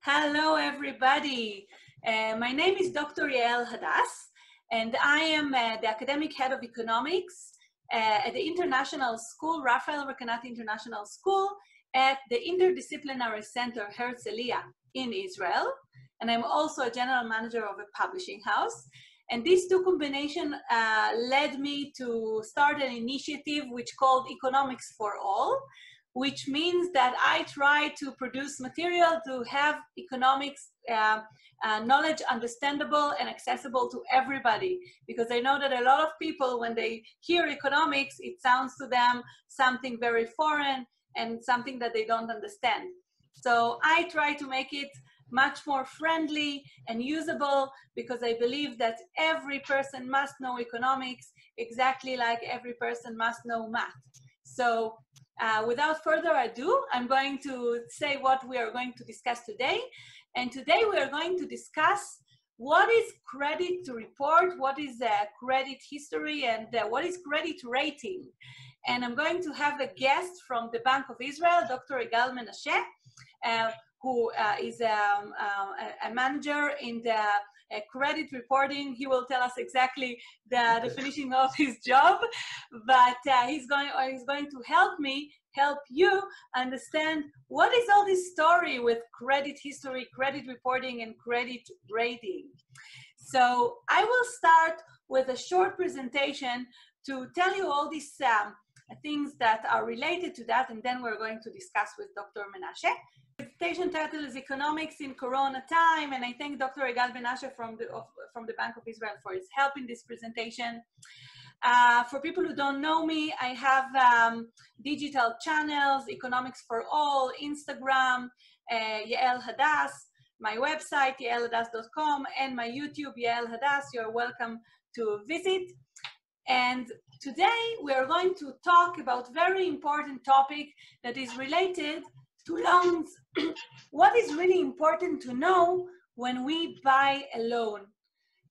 Hello, everybody. My name is Dr. Yael Hadass, and I am the academic head of economics at the International School, Rafael Rekanati International School, at the Interdisciplinary Center Herzliya in Israel. And I'm also a general manager of a publishing house. And these two combinations led me to start an initiative which called Economics for All, which means that I try to produce material to have economics knowledge understandable and accessible to everybody. Because I know that a lot of people, when they hear economics, it sounds to them something very foreign and something that they don't understand. So I try to make it much more friendly and usable, because I believe that every person must know economics exactly like every person must know math. So without further ado, I'm going to say what we are going to discuss today. And today we are going to discuss what is credit report, what is credit history, and what is credit rating. And I'm going to have a guest from the Bank of Israel, Dr. Yigal Menashe, who is a manager in the credit reporting. He will tell us exactly the definition of his job, but he's going to help you understand what is all this story with credit history, credit reporting, and credit rating. So I will start with a short presentation to tell you all these things that are related to that, and then we're going to discuss with Dr. Menashe. The presentation title is Economics in Corona Time, and I thank Dr. Yigal Menashe from the Bank of Israel for his help in this presentation. For people who don't know me, I have digital channels, Economics for All, Instagram, Yael Hadass, my website, yaelhadass.com, and my YouTube, Yael Hadass. You're welcome to visit. And today we are going to talk about a very important topic that is related to loans. What is really important to know when we buy a loan?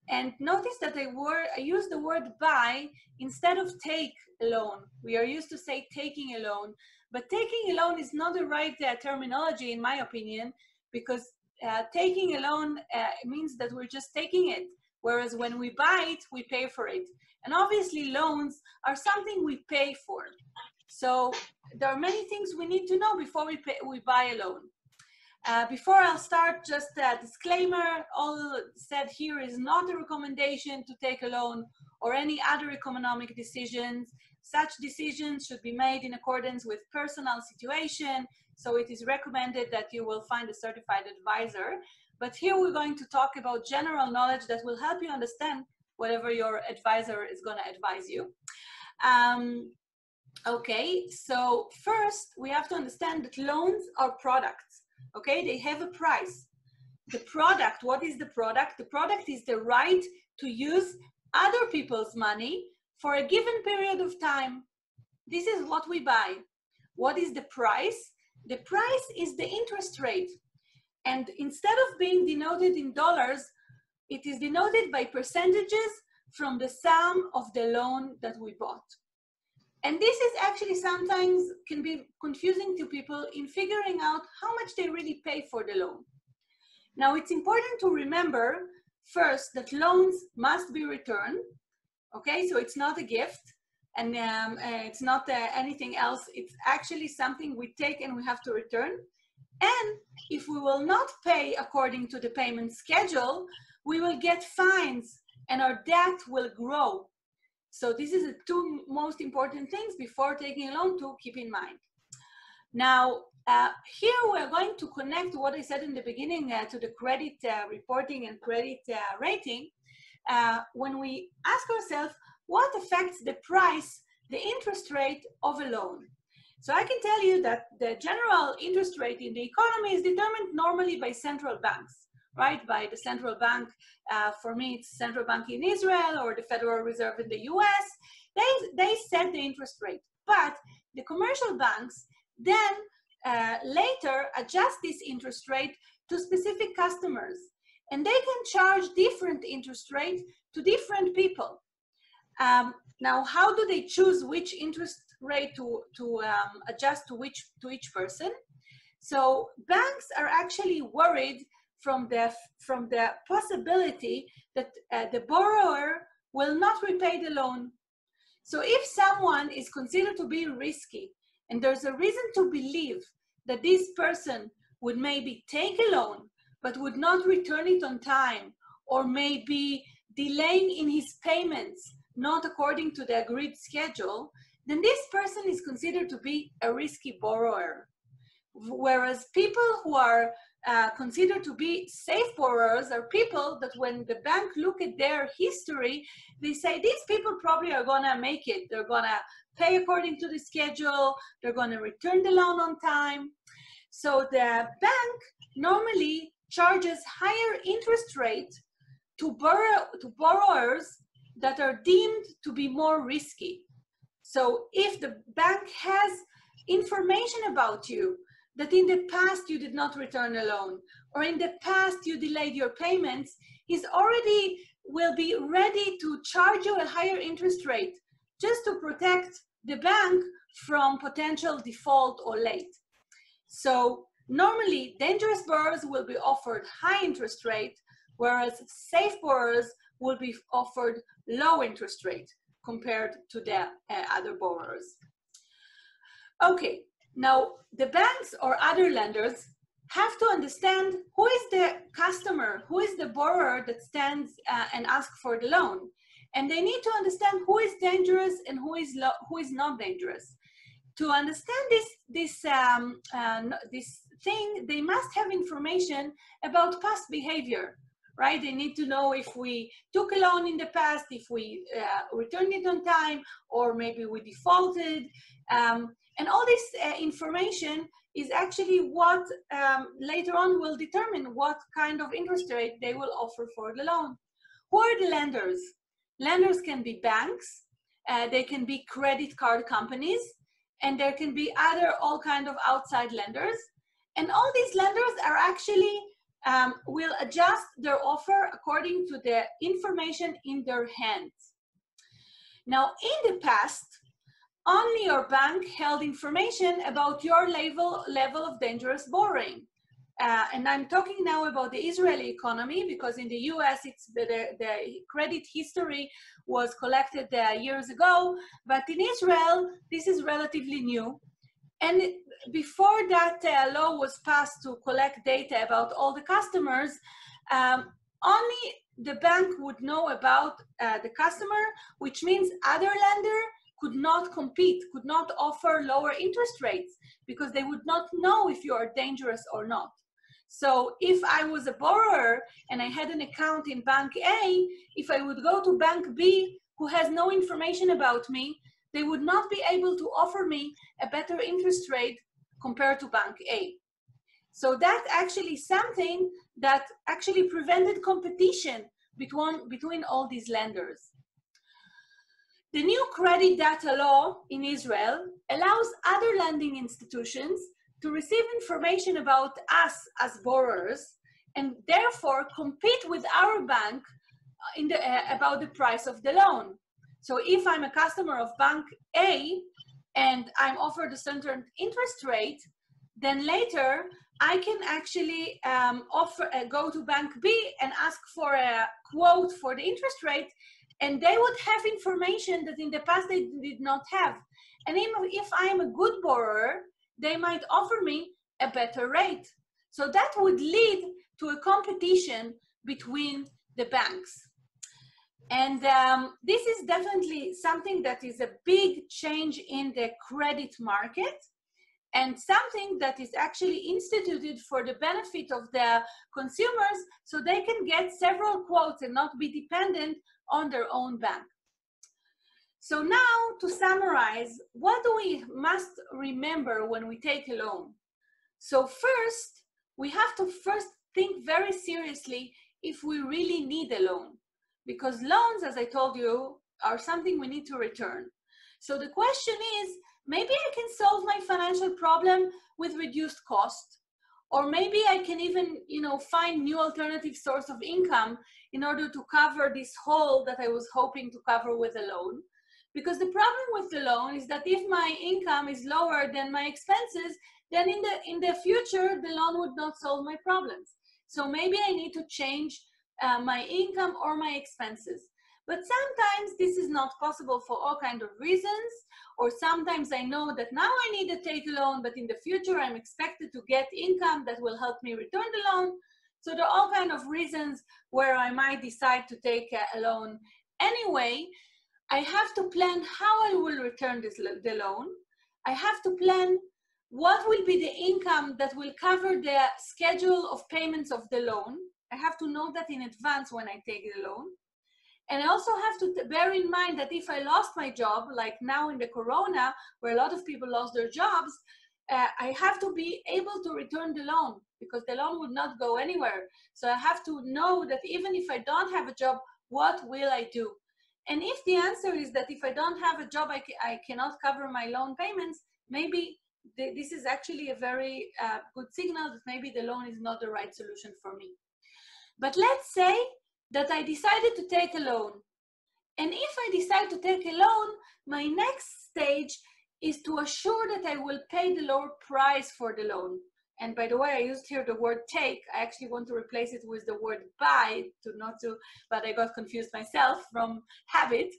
And notice that I use the word buy instead of take a loan. We are used to say taking a loan, but taking a loan is not the right terminology, in my opinion, because taking a loan means that we're just taking it, whereas when we buy it, we pay for it. And obviously loans are something we pay for. So there are many things we need to know before we buy a loan. Before I'll start, just a disclaimer, all said here is not a recommendation to take a loan or any other economic decisions. Such decisions should be made in accordance with personal situation, so it is recommended that you will find a certified advisor. But here we're going to talk about general knowledge that will help you understand whatever your advisor is going to advise you. Okay, so first we have to understand that loans are products. Okay, they have a price. The product, what is the product? The product is the right to use other people's money for a given period of time. This is what we buy. What is the price? The price is the interest rate. And instead of being denoted in dollars, it is denoted by percentages from the sum of the loan that we bought. And this is actually sometimes can be confusing to people in figuring out how much they really pay for the loan. Now, it's important to remember first that loans must be returned. Okay, so it's not a gift, and it's not anything else. It's actually something we take and we have to return. And if we will not pay according to the payment schedule, we will get fines and our debt will grow. So this is the two most important things before taking a loan to keep in mind. Now, here we're going to connect what I said in the beginning to the credit reporting and credit rating. When we ask ourselves, what affects the price, the interest rate of a loan? So I can tell you that the general interest rate in the economy is determined normally by central banks, right? By the central bank. For me, it's central bank in Israel or the Federal Reserve in the US. They set the interest rate. But the commercial banks then later adjust this interest rate to specific customers. And they can charge different interest rates to different people. Now, how do they choose which interest rate to adjust to each person? So banks are actually worried from the possibility that the borrower will not repay the loan. So if someone is considered to be risky and there's a reason to believe that this person would maybe take a loan but would not return it on time, or maybe delaying in his payments not according to the agreed schedule, then this person is considered to be a risky borrower. Whereas people who are considered to be safe borrowers are people that when the bank look at their history, they say these people probably are gonna make it. They're gonna pay according to the schedule, they're gonna return the loan on time. So the bank normally charges higher interest rate to borrowers that are deemed to be more risky. So if the bank has information about you that in the past you did not return a loan, or in the past you delayed your payments, he's already will be ready to charge you a higher interest rate just to protect the bank from potential default or late. So normally dangerous borrowers will be offered high interest rate, whereas safe borrowers will be offered low interest rate compared to the other borrowers. Okay, now the banks or other lenders have to understand who is the customer, who is the borrower that stands and asks for the loan. And they need to understand who is dangerous and who is not dangerous. To understand this thing, they must have information about past behavior, right? They need to know if we took a loan in the past, if we returned it on time, or maybe we defaulted. And all this information is actually what later on will determine what kind of interest rate they will offer for the loan. Who are the lenders? Lenders can be banks, they can be credit card companies, and there can be all kind of outside lenders. And all these lenders are actually will adjust their offer according to the information in their hands. Now, in the past, only your bank held information about your level of dangerous borrowing. And I'm talking now about the Israeli economy, because in the US, the credit history was collected years ago, but in Israel, this is relatively new. And before that law was passed to collect data about all the customers, only the bank would know about the customer, which means other lender could not compete, could not offer lower interest rates, because they would not know if you are dangerous or not. So if I was a borrower and I had an account in Bank A, if I would go to Bank B, who has no information about me, they would not be able to offer me a better interest rate compared to Bank A. So that's actually something that actually prevented competition between all these lenders. The new credit data law in Israel allows other lending institutions to receive information about us as borrowers and therefore compete with our bank about the price of the loan. So if I'm a customer of Bank A and I'm offered a certain interest rate, then later I can actually go to Bank B and ask for a quote for the interest rate, and they would have information that in the past they did not have. And if I'm a good borrower, they might offer me a better rate. So that would lead to a competition between the banks. And this is definitely something that is a big change in the credit market, and something that is actually instituted for the benefit of the consumers, so they can get several quotes and not be dependent on their own bank. So now, to summarize, what do we must remember when we take a loan? So first, we have to think very seriously if we really need a loan, because loans, as I told you, are something we need to return. So the question is, maybe I can solve my financial problem with reduced cost, or maybe I can even, find new alternative source of income in order to cover this hole that I was hoping to cover with a loan. Because the problem with the loan is that if my income is lower than my expenses, then in the future, the loan would not solve my problems. So maybe I need to change my income or my expenses. But sometimes this is not possible for all kinds of reasons, or sometimes I know that now I need to take a loan, but in the future I'm expected to get income that will help me return the loan. So there are all kinds of reasons where I might decide to take a loan. Anyway, I have to plan how I will return the loan. I have to plan what will be the income that will cover the schedule of payments of the loan. I have to know that in advance when I take the loan. And I also have to bear in mind that if I lost my job, like now in the corona, where a lot of people lost their jobs, I have to be able to return the loan because the loan would not go anywhere. So I have to know that even if I don't have a job, what will I do? And if the answer is that if I don't have a job, I cannot cover my loan payments, maybe this is actually a very good signal that maybe the loan is not the right solution for me. But let's say that I decided to take a loan. And if I decide to take a loan, my next stage is to assure that I will pay the lower price for the loan. And by the way, I used here the word take. I actually want to replace it with the word buy, but I got confused myself from habit.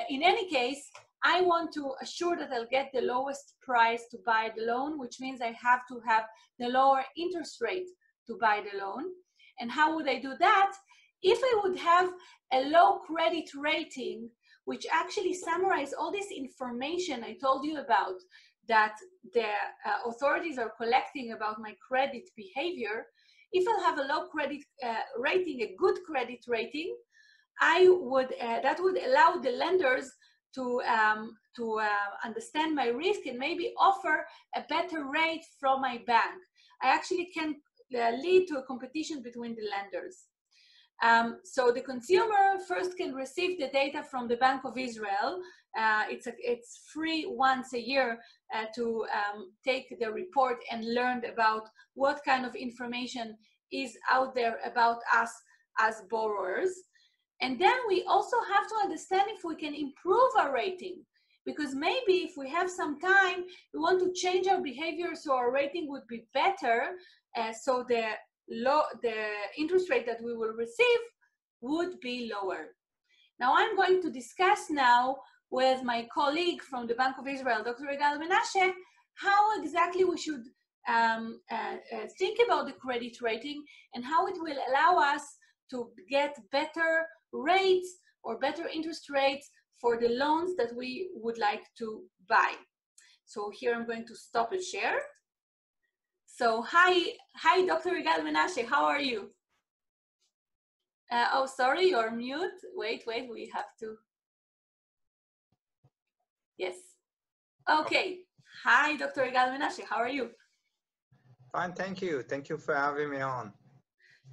In any case, I want to assure that I'll get the lowest price to buy the loan, which means I have to have the lower interest rate to buy the loan. And how would I do that? If I would have a low credit rating, which actually summarizes all this information I told you about that the authorities are collecting about my credit behavior, if I'll have a low credit rating, a good credit rating, that would allow the lenders to understand my risk and maybe offer a better rate from my bank. I actually can lead to a competition between the lenders. So the consumer first can receive the data from the Bank of Israel. It's free once a year to take the report and learn about what kind of information is out there about us as borrowers. And then we also have to understand if we can improve our rating, because maybe if we have some time, we want to change our behavior so our rating would be better, so the interest rate that we will receive would be lower. Now I'm going to discuss now with my colleague from the Bank of Israel, Dr. Yigal Menashe, how exactly we should think about the credit rating and how it will allow us to get better rates or better interest rates for the loans that we would like to buy. So here I'm going to stop and share. So hi, Dr. Yigal Menashe, how are you? Oh, sorry, you're mute. Wait, we have to. Yes. Okay. Hi, Dr. Yigal Menashe, how are you? Fine, thank you. Thank you for having me on.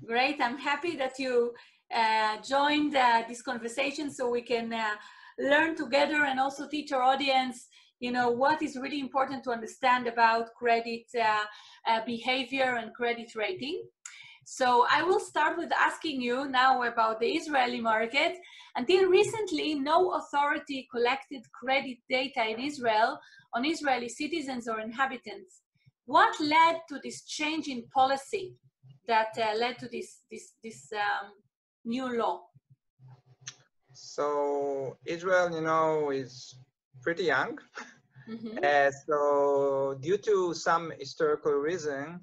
Great. I'm happy that you joined this conversation so we can learn together and also teach our audience, you know, what is really important to understand about credit behavior and credit rating. So I will start with asking you now about the Israeli market. Until recently, no authority collected credit data in Israel on Israeli citizens or inhabitants. What led to this change in policy that led to this new law? So Israel, you know, is pretty young. Mm-hmm. So due to some historical reason,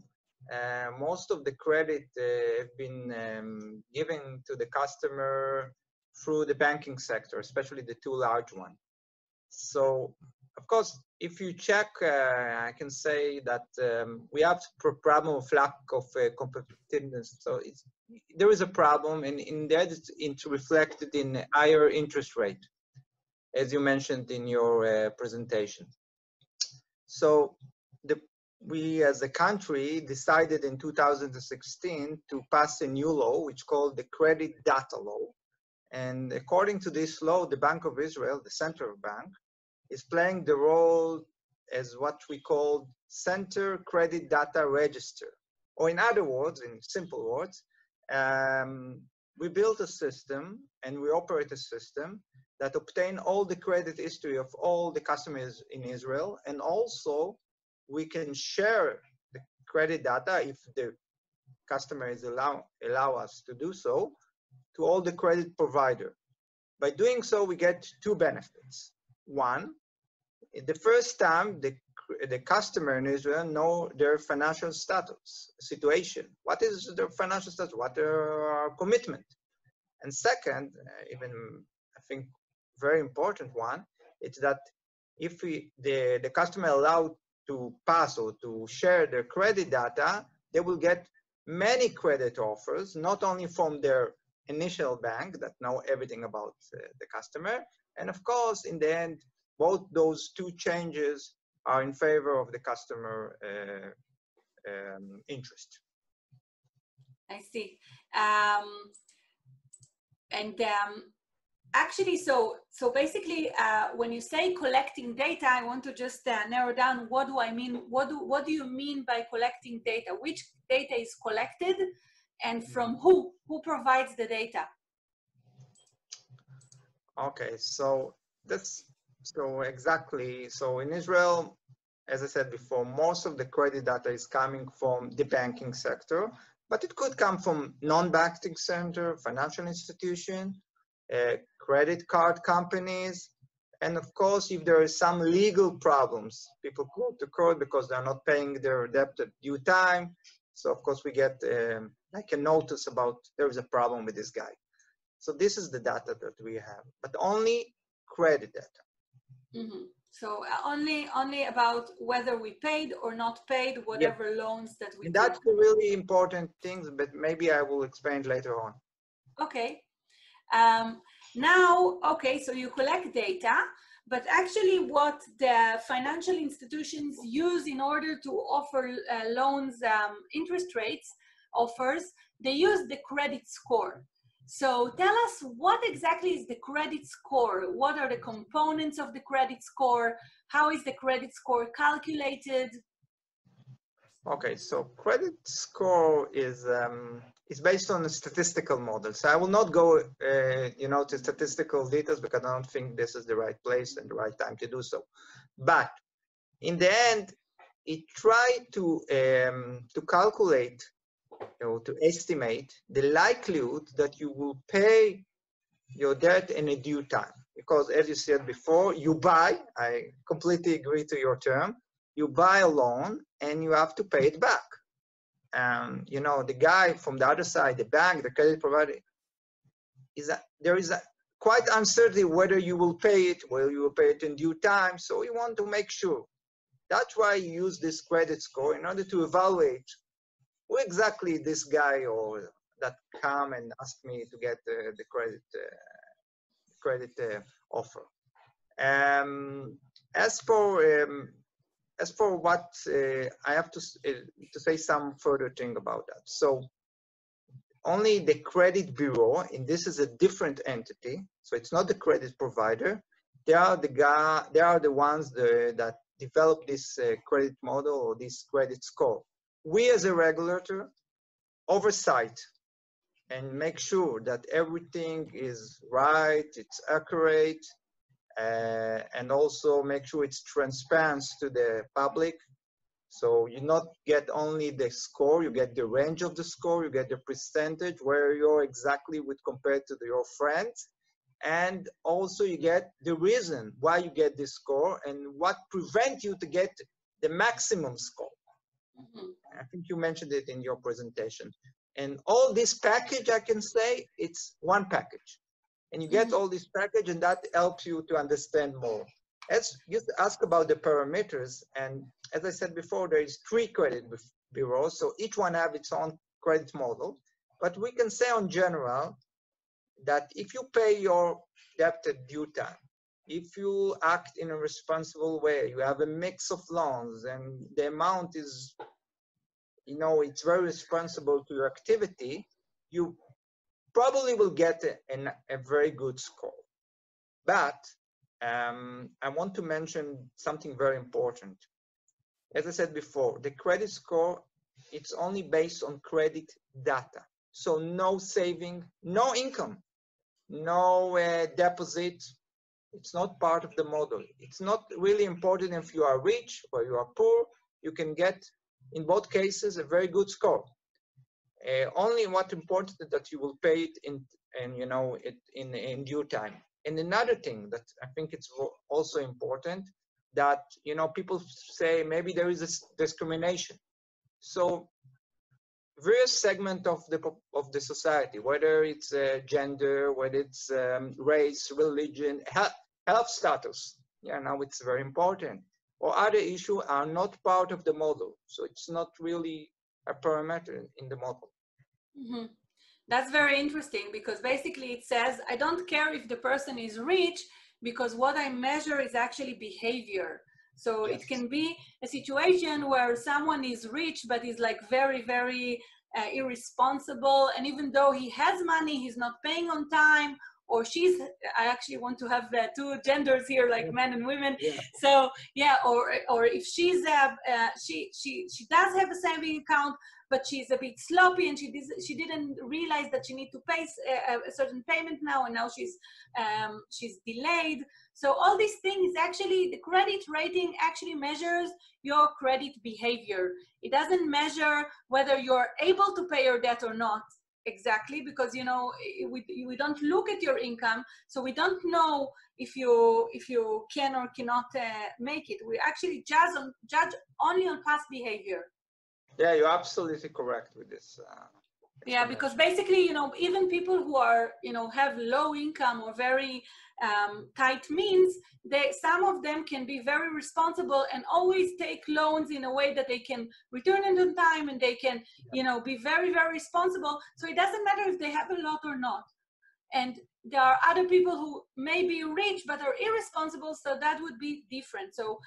most of the credit have been given to the customer through the banking sector, especially the two large ones. So, of course, if you check, I can say that we have a problem of lack of competitiveness. So there is a problem, and in that it's reflected in higher interest rate, as you mentioned in your presentation. So we as a country decided in 2016 to pass a new law, which is called the Credit Data Law. And according to this law, the Bank of Israel, the central bank, is playing the role as what we call Center Credit Data Register. Or in other words, in simple words, we built a system and we operate a system that obtain all the credit history of all the customers in Israel, and also we can share the credit data if the customers allow us to do so to all the credit provider. By doing so, we get two benefits. One, the first time the customer in Israel know their financial status, situation. What is their financial status? What are commitment? And second, even I think very important one, it's that if the customer allowed to pass or to share their credit data, they will get many credit offers, not only from their initial bank that know everything about the customer, and of course, in the end, both those two changes are in favor of the customer interest. I see. Actually, so basically, when you say collecting data, I want to just narrow down what do I mean. What do you mean by collecting data? Which data is collected, and from who? Who provides the data? Okay, so exactly. So in Israel, as I said before, most of the credit data is coming from the banking sector, but it could come from non-banking sector, financial institution, credit card companies, and of course, if there is some legal problems, people go to court because they're not paying their debt at due time. So of course, we get like a notice about there is a problem with this guy. So this is the data that we have, but only credit data. Mm-hmm. So only about whether we paid or not paid whatever loans that we and took. that's the really important things, but maybe I will explain later on. Okay. Now, okay, so you collect data, but actually what the financial institutions use in order to offer loans, interest rates offers, they use the credit score. So tell us, what exactly is the credit score? What are the components of the credit score? How is the credit score calculated? Okay, so credit score is based on a statistical model. So I will not go, to statistical details because I don't think this is the right place and the right time to do so. But in the end, it tried to calculate, to estimate the likelihood that you will pay your debt in a due time. Because as you said before, you buy, I completely agree to your term, you buy a loan and you have to pay it back. And the guy from the other side, the bank, the credit provider, there is a quite uncertainty whether you will pay it, whether you will pay it in due time. So you want to make sure. That's why you use this credit score in order to evaluate who exactly this guy or that come and ask me to get the credit offer. As for what I have to say some further thing about that. So only the credit bureau, and this is a different entity, so it's not the credit provider. They are the ones that develop this credit model or this credit score. We as a regulator oversight and make sure that everything is right, it's accurate, and also make sure it's transparent to the public. So you not get only the score, you get the range of the score, you get the percentage where you're exactly with compared to your friends. And also you get the reason why you get this score and what prevents you to get the maximum score. Mm-hmm. I think you mentioned it in your presentation. And all this package, I can say, it's one package. And you get all this package and that helps you to understand more. As you ask about the parameters, and as I said before, there is 3 credit bureaus, so each one have its own credit model. But we can say in general that if you pay your debt at due time, if you act in a responsible way, you have a mix of loans and the amount is, it's very responsible to your activity, you probably will get a very good score. But I want to mention something very important. As I said before, the credit score, it's only based on credit data. So no saving, no income, no deposit, It's not part of the model. It's not really important if you are rich or you are poor. You can get, in both cases, a very good score. Only what's important is that you will pay it in due time. And another thing that I think it's also important, that people say maybe there is a discrimination. So various segment of the society, whether it's gender, whether it's race, religion, health status, now it's very important, or other issues are not part of the model. So it's not really a parameter in the model. Mm-hmm. That's very interesting, because basically it says, I don't care if the person is rich, because what I measure is actually behavior. So Yes. it can be a situation where someone is rich, but is like very, very irresponsible. And even though he has money, he's not paying on time, or she's, I actually want to have two genders here, like men and women. Yeah. So yeah, or if she's, she does have a saving account, but she's a bit sloppy, and she didn't realize that she need to pay a certain payment now, and now she's delayed. So all these things, actually, the credit rating actually measures your credit behavior. It doesn't measure whether you're able to pay your debt or not. Exactly, because we don't look at your income, so we don't know if you can or cannot make it. We actually judge only on past behavior. Yeah, you're absolutely correct with this. Yeah, because basically, even people who are, have low income or very tight means, some of them can be very responsible and always take loans in a way that they can return it on time, and they can, be very, very responsible. So it doesn't matter if they have a lot or not. And there are other people who may be rich but are irresponsible, so that would be different. So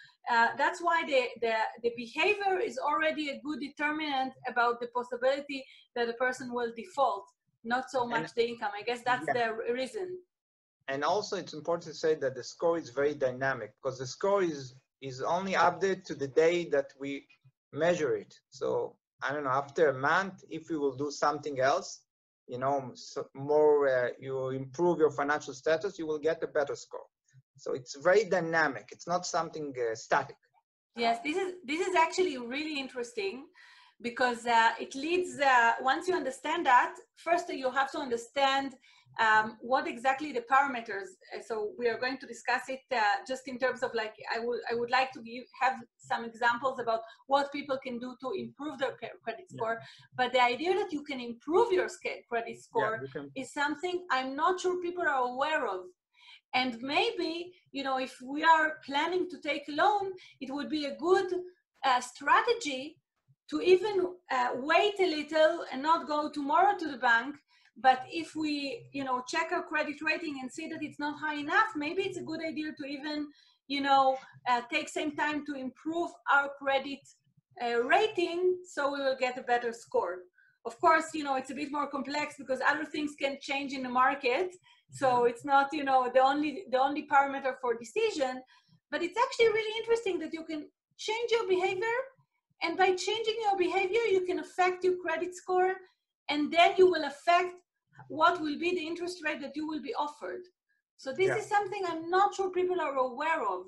that's why the behavior is already a good determinant about the possibility that a person will default, not so much the income. I guess that's the reason. And also it's important to say that the score is very dynamic, because the score is only updated to the day that we measure it. So I don't know, after a month, if we will do something else, more you improve your financial status, you will get a better score. So it's very dynamic. It's not something static. Yes, this is actually really interesting, because it leads, once you understand that, first you have to understand what exactly the parameters. So we are going to discuss it just in terms of, like, I would like to have some examples about what people can do to improve their credit score. But the idea that you can improve your credit score is something I'm not sure people are aware of. And maybe, if we are planning to take a loan, it would be a good strategy to even wait a little and not go tomorrow to the bank. But if we, check our credit rating and see that it's not high enough, maybe it's a good idea to even, take some time to improve our credit rating, so we will get a better score. Of course, it's a bit more complex, because other things can change in the market. So it's not, the only parameter for decision, but it's actually really interesting that you can change your behavior, and by changing your behavior, you can affect your credit score, and then you will affect what will be the interest rate that you will be offered. So this is something I'm not sure people are aware of.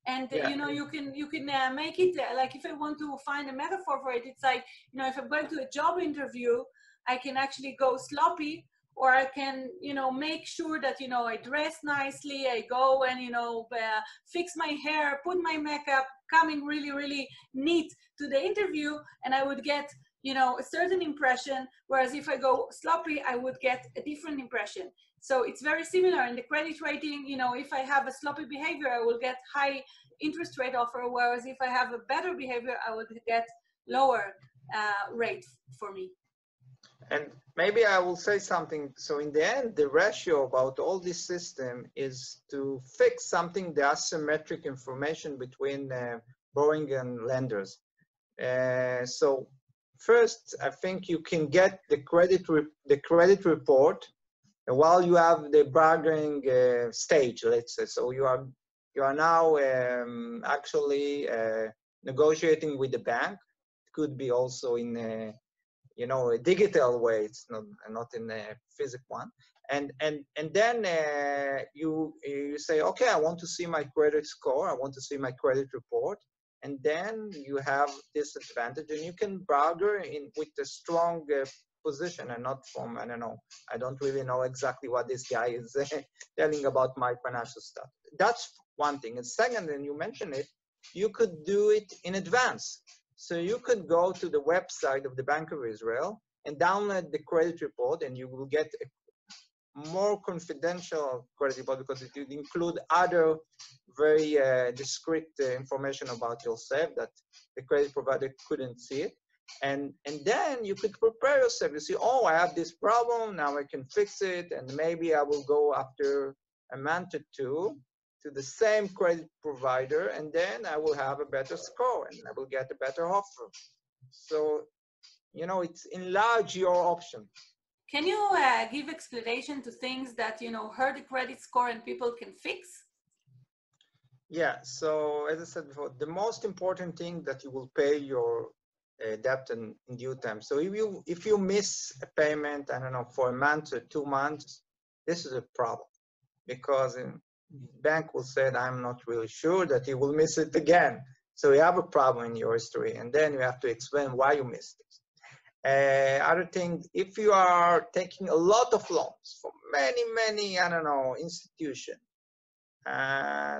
And you can make it like, if I want to find a metaphor for it, it's like, if I'm going to a job interview, I can actually go sloppy, or I can, make sure that, I dress nicely, I go and, fix my hair, put my makeup, coming really, really neat to the interview, and I would get, a certain impression, whereas if I go sloppy, I would get a different impression. So it's very similar in the credit rating. If I have a sloppy behavior, I will get high interest rate offer, whereas if I have a better behavior, I will get lower rate for me. And maybe I will say something. So in the end, the ratio about all this system is to fix something, the asymmetric information between borrowing and lenders. So first, I think you can get the credit report while you have the bargaining stage, let's say. So you are now actually negotiating with the bank. It could be also in a digital way. It's not in a physical one. And then you say, okay, I want to see my credit score, I want to see my credit report, and then you have this advantage, and you can bargain in with a strong position, and not from, I don't know, I don't really know exactly what this guy is telling about my financial stuff. That's one thing. And second, and you mentioned it, you could do it in advance. So you could go to the website of the Bank of Israel and download the credit report, and you will get a more confidential credit report, because it will include other very discrete information about yourself that the credit provider couldn't see it. And then you could prepare yourself. You see, oh, I have this problem, now I can fix it, and maybe I will go after a month or two to the same credit provider, and then I will have a better score and I will get a better offer. So, you know, it's enlarge your option. Can you give explanation to things that, you know, hurt the credit score and people can fix? Yeah, so as I said before, the most important thing that you will pay your debt in due time. So if you miss a payment, I don't know, for a month or 2 months, this is a problem, because the bank will say, I'm not really sure that you will miss it again. So you have a problem in your history, and then you have to explain why you missed it. Other thing, if you are taking a lot of loans from many, I don't know, institutions,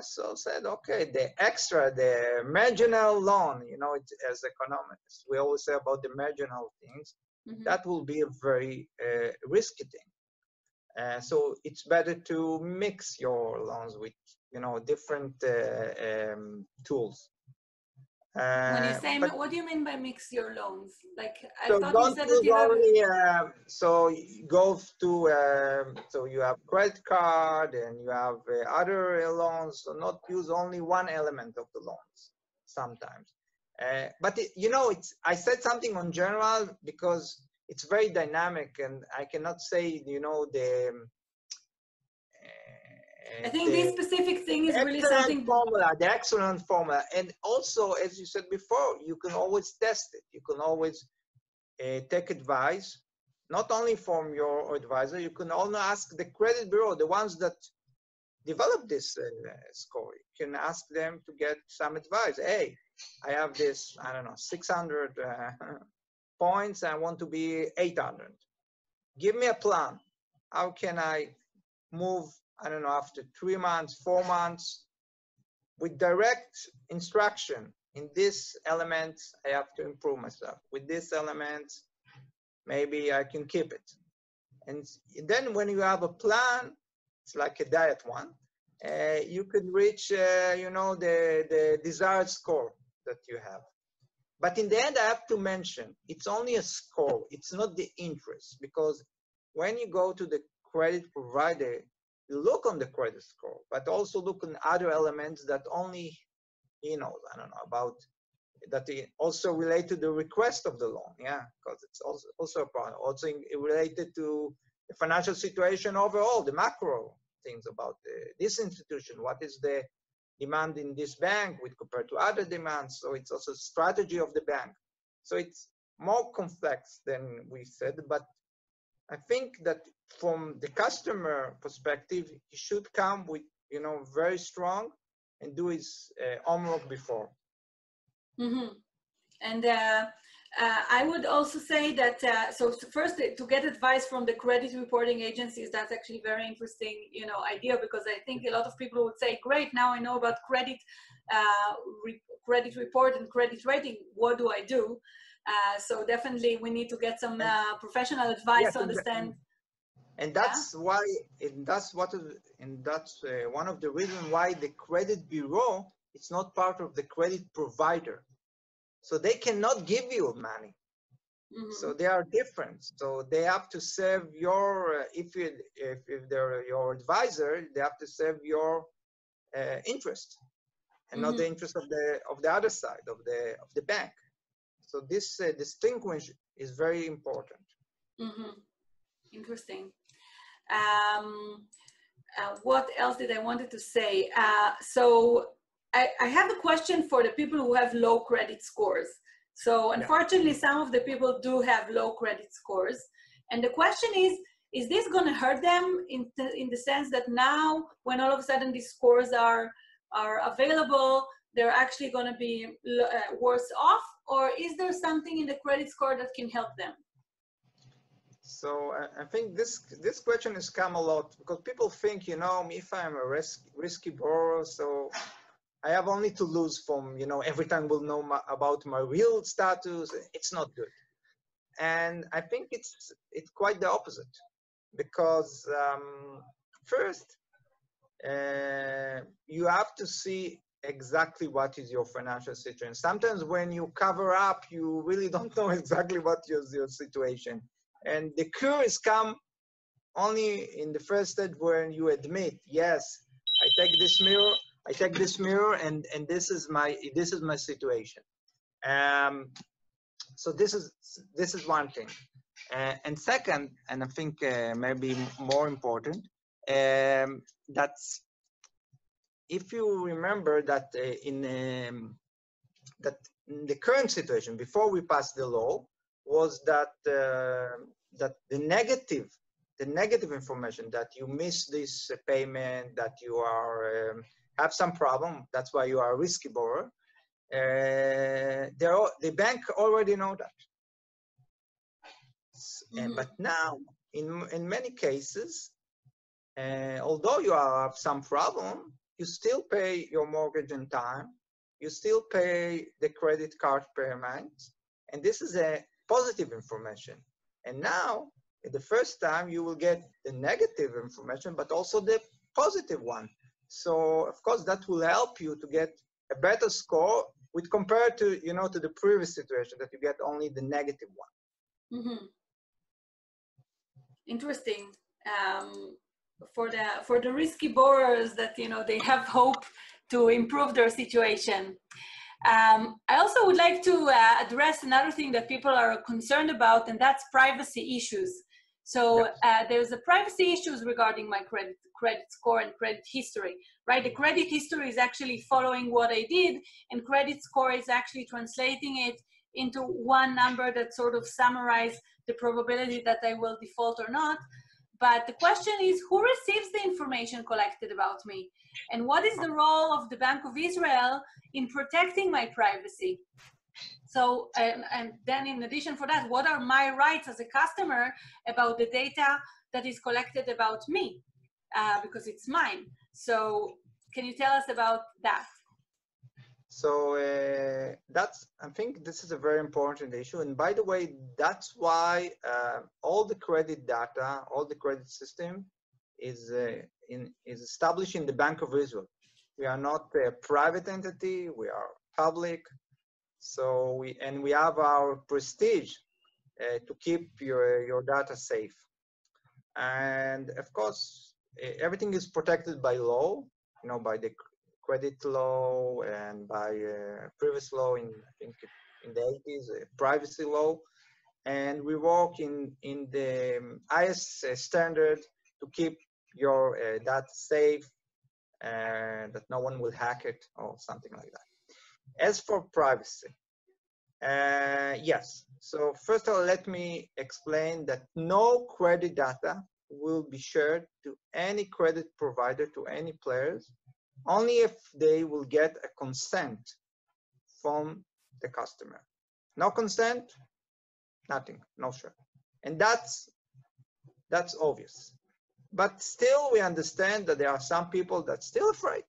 so said, okay, the marginal loan, you know, as economists, we always say about the marginal things, that will be a very risky thing. So it's better to mix your loans with, you know, different tools. When you say, what do you mean by mix your loans? Like, I so thought don't you said use that you only, have... so you go to, so you have credit card and you have other loans, so not use only one element of the loans sometimes. But you know, I said something on general because it's very dynamic, and I cannot say, you know, I think this specific thing is really something. The excellent formula. And also, as you said before, you can always test it. You can always take advice, not only from your advisor, you can also ask the credit bureau, the ones that develop this score. You can ask them to get some advice. Hey, I have this, I don't know, 600 points. I want to be 800. Give me a plan. How can I move, I don't know, after 3 months, 4 months, with direct instruction? In this element, I have to improve myself. With this element, maybe I can keep it. And then when you have a plan, it's like a diet one, you can reach, you know, the desired score that you have. But in the end, I have to mention, it's only a score. It's not the interest, because when you go to the credit provider, you look on the credit score, but also look on other elements that only he knows. I don't know about that. Also relate to the request of the loan, yeah, because it's also a problem. Also related to the financial situation overall, the macro things about this institution. What is the demand in this bank with compared to other demands? So it's also strategy of the bank. So it's more complex than we said, but I think that from the customer perspective, he should come with, you know, very strong and do his homework before. And I would also say that, so first, to get advice from the credit reporting agencies, that's actually very interesting, you know, idea, because I think a lot of people would say, great, now I know about credit report and credit rating. What do I do? So definitely we need to get some professional advice to understand. And that's why, and that's one of the reasons why the credit bureau is not part of the credit provider. So they cannot give you money. So they are different. So they have to serve your, if they're your advisor, they have to serve your interest, and not the interest of the other side of the bank. So this distinction is very important. Interesting. What else did I wanted to say? So I have a question for the people who have low credit scores. So unfortunately, some of the people do have low credit scores. And the question is, is this going to hurt them in the sense that now, when all of a sudden these scores are available, they're actually going to be worse off? Or is there something in the credit score that can help them? So I think this question has come a lot because people think, you know, if I'm a risky borrower, so I have only to lose from, you know, every time we'll know about my real status. It's not good. And I think it's quite the opposite, because first, you have to see exactly what is your financial situation. Sometimes when you cover up, you really don't know exactly what is your situation. And the cures come only in the first stage when you admit, yes, I take this mirror, and this is my situation. So this is one thing. And second, and I think maybe more important, that's if you remember that in the current situation before we passed the law was that that the negative information, that you miss this payment, that you are have some problem, that's why you are a risky borrower. The bank already know that. But now, in many cases, although you have some problem, you still pay your mortgage in time, you still pay the credit card payments, and this is a positive information. And now, the first time, you will get the negative information, but also the positive one. So, of course, that will help you to get a better score with compared to, you know, to the previous situation that you get only the negative one. Mm-hmm. Interesting. For the risky borrowers that, you know, they have hope to improve their situation. I also would like to address another thing that people are concerned about, and that's privacy issues. So there's a privacy issues regarding my credit score and credit history, right? The credit history is actually following what I did, and credit score is actually translating it into one number that sort of summarizes the probability that I will default or not. But the question is, who receives the information collected about me? And what is the role of the Bank of Israel in protecting my privacy? So, and then in addition for that, what are my rights as a customer about the data that is collected about me? Because it's mine. So can you tell us about that? So I think this is a very important issue. And by the way, that's why all the credit data, all the credit system is established in the Bank of Israel. We are not a private entity, we are public. So we have our prestige to keep your data safe. And of course, everything is protected by law, you know, by the credit law and by previous law in, I think, in the 80s, privacy law. And we work in the highest standard to keep your data safe, that no one will hack it or something like that. As for privacy, yes. So first of all, let me explain that no credit data will be shared to any credit provider, to any players, only if they will get a consent from the customer. No consent, nothing, no share. And that's obvious. But still, we understand that there are some people that's still afraid.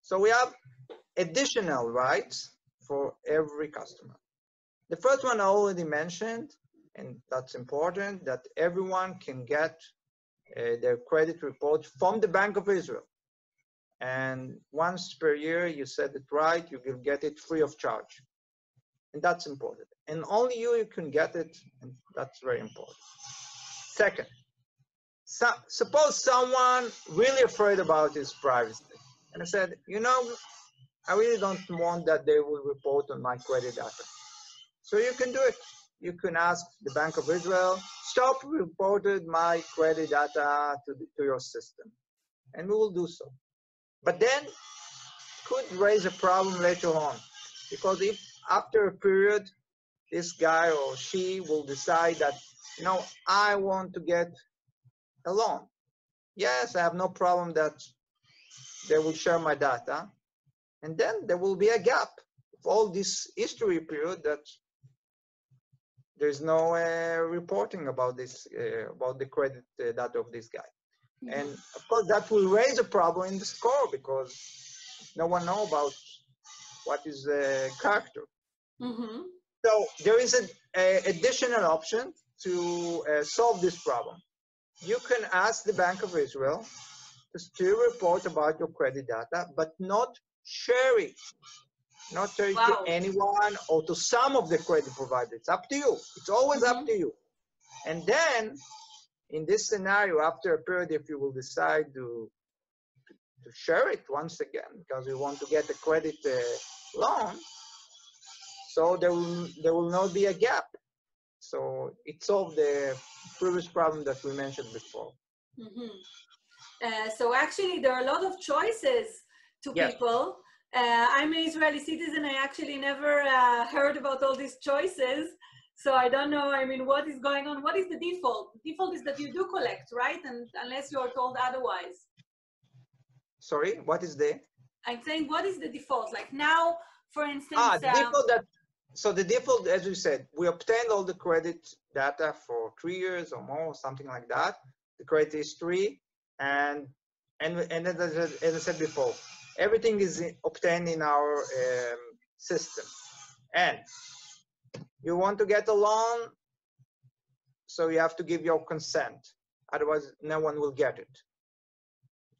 So we have additional rights for every customer. The first one I already mentioned, and that's important, that everyone can get their credit report from the Bank of Israel. And once per year, you said it right, you will get it free of charge. And that's important. And only you can get it, and that's very important. Second, suppose someone really afraid about his privacy. And I said, you know, I really don't want that they will report on my credit data. So you can do it. You can ask the Bank of Israel, stop reporting my credit data to your system. And we will do so. But then could raise a problem later on, because if after a period, this guy or she will decide that, you know, I want to get a loan. Yes, I have no problem that they will share my data. And then there will be a gap of all this history period that there's no reporting about this, about the credit data of this guy. Mm-hmm. And of course, that will raise a problem in the score because no one knows about what is the character. Mm-hmm. So there is an additional option to solve this problem. You can ask the Bank of Israel to still report about your credit data, but not share it. Not share it to anyone or to some of the credit providers. It's up to you. It's always up to you. And then, in this scenario, after a period, if you will decide to share it once again, because you want to get a credit loan, so there will not be a gap. So it solved the previous problem that we mentioned before. So actually, there are a lot of choices to people. I'm an Israeli citizen. I actually never heard about all these choices. So I don't know, I mean, what is going on? What is the default? The default is that you do collect, right? And unless you're told otherwise. Sorry, what is the? I'm saying, what is the default? Like now, for instance. The default that, so the default, as you said, we obtained all the credit data for 3 years or more, something like that, the credit history. And as I said before, everything is obtained in our system. And you want to get a loan, so you have to give your consent. Otherwise, no one will get it.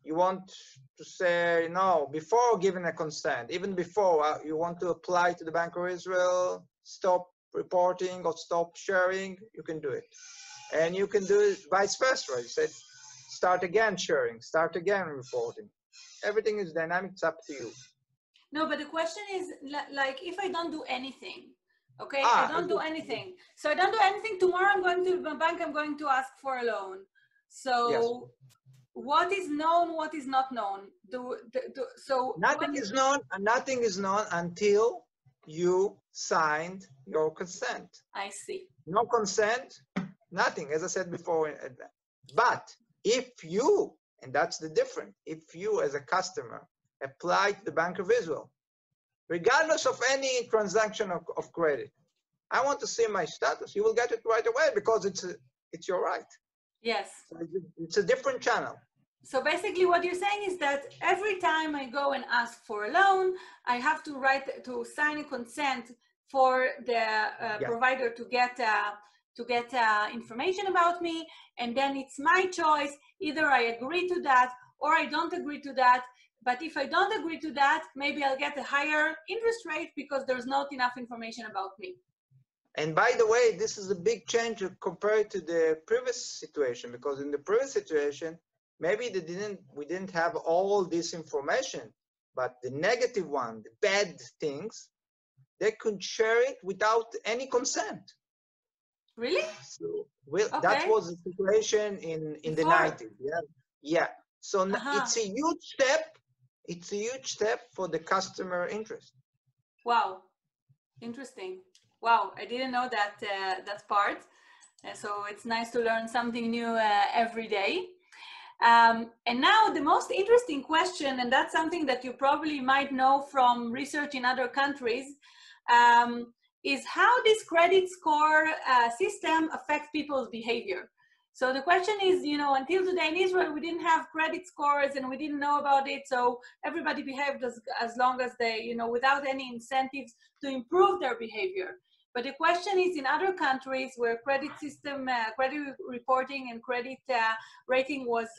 You want to say no before giving a consent, even before you want to apply to the Bank of Israel, stop reporting or stop sharing, you can do it. And you can do it vice versa. You said, start again sharing, start again reporting. Everything is dynamic, it's up to you. No, but the question is, like, if I don't do anything, okay, I don't do anything. So I don't do anything, tomorrow I'm going to the bank, I'm going to ask for a loan. So yes. What is known, what is not known? So nothing is known, and nothing is known until you signed your consent. I see. No consent, nothing, as I said before. But if you, and that's the difference, if you as a customer apply to the Bank of Israel, regardless of any transaction of credit, I want to see my status, you will get it right away because it's your right. Yes. So it's a different channel. So basically what you're saying is that every time I go and ask for a loan, I have to sign a consent for the provider to get information about me, and then it's my choice. Either I agree to that or I don't agree to that. But if I don't agree to that, maybe I'll get a higher interest rate because there's not enough information about me. And by the way, this is a big change compared to the previous situation, because in the previous situation, maybe we didn't have all this information, but the negative one, the bad things, they could share it without any consent. Really? So, that was the situation in the 90s. Yeah. So it's a huge step. It's a huge step for the customer interest. Wow, interesting. Wow, I didn't know that part. So it's nice to learn something new every day. And now the most interesting question, and that's something that you probably might know from research in other countries, is how this credit score system affects people's behavior. So the question is, until today in Israel, we didn't have credit scores and we didn't know about it. So everybody behaved as long as they, without any incentives to improve their behavior. But the question is, in other countries where credit system, credit reporting and credit rating was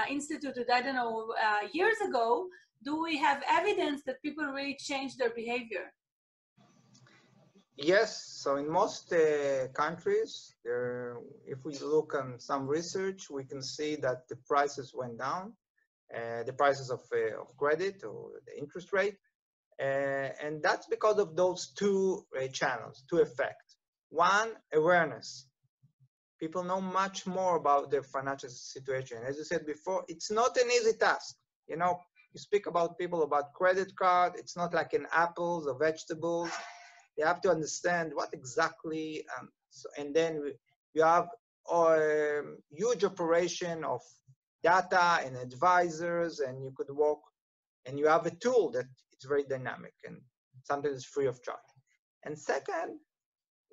instituted, I don't know, years ago, do we have evidence that people really changed their behavior? Yes, so in most countries, if we look on some research, we can see that the prices went down, the prices of credit or the interest rate. And that's because of those two channels, two effects. One, awareness. People know much more about their financial situation. As you said before, it's not an easy task. You speak about people about credit card, it's not like in apples or vegetables. You have to understand what exactly, and then you have huge operation of data and advisors, and you could work, and you have a tool that it's very dynamic and sometimes it's free of charge. And second,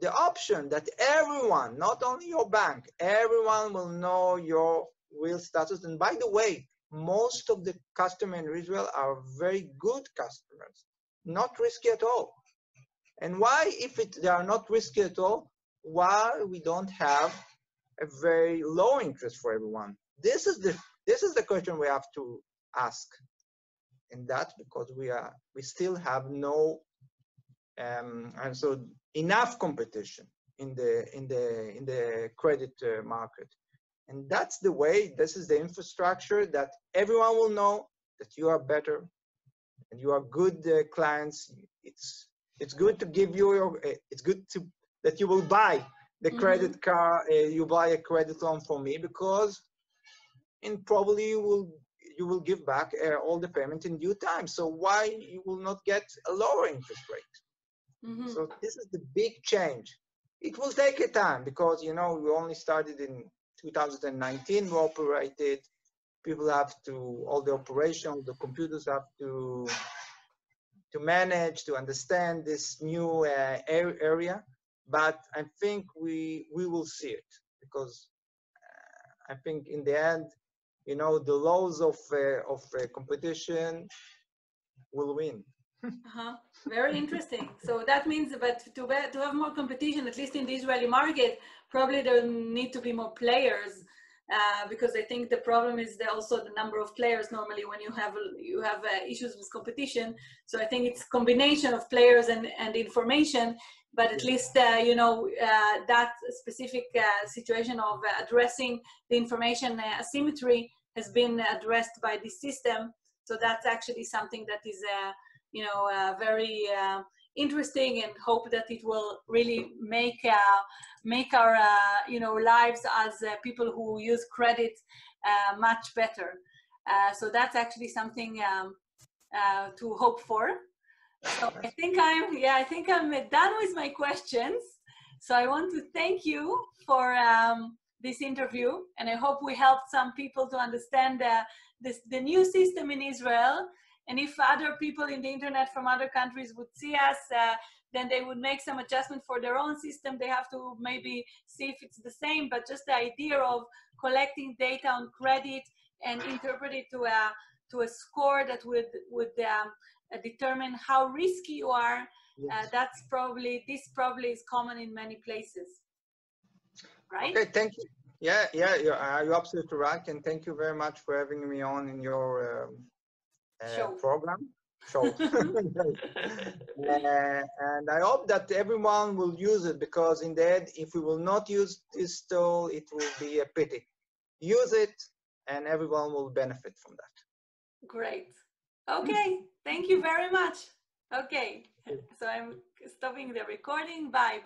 the option that everyone, not only your bank, everyone will know your real status. And by the way, most of the customers in Israel are very good customers, not risky at all. And why, if they are not risky at all, why we don't have a very low interest for everyone? This is the question we have to ask. And that's because we still have no and so enough competition in the credit market. And that's the way, this is the infrastructure that everyone will know that you are better and you are good clients. It's good to give you it's good that you will buy the credit card, you buy a credit loan from me, because probably you will give back all the payment in due time. So why you will not get a lower interest rate? So this is the big change. It will take a time because, we only started in 2019, we operated. People have to, all the operation, the computers have to manage, to understand this new area. But I think we will see it, because I think in the end, the laws of competition will win. Very interesting. So that means that to have more competition, at least in the Israeli market, probably there need to be more players, because I think the problem is also the number of players normally when you have issues with competition. So I think it's a combination of players and information, but at least, that specific situation of addressing the information asymmetry has been addressed by this system. So that's actually something that is very interesting, and hope that it will really make our lives as people who use credit much better. So that's actually something to hope for. So I think I'm done with my questions. So I want to thank you for this interview, and I hope we helped some people to understand the new system in Israel. And if other people in the internet from other countries would see us, then they would make some adjustment for their own system. They have to maybe see if it's the same, but just the idea of collecting data on credit and interpret it to a score that would determine how risky you are. Yes. This probably is common in many places, right? Okay, thank you. Yeah, you're absolutely right, and thank you very much for having me on in your program. Show. And I hope that everyone will use it, because in the end, if we will not use this tool, it will be a pity. Use it, and everyone will benefit from that. Great. Okay, thank you very much. Okay, so I'm stopping the recording. Bye.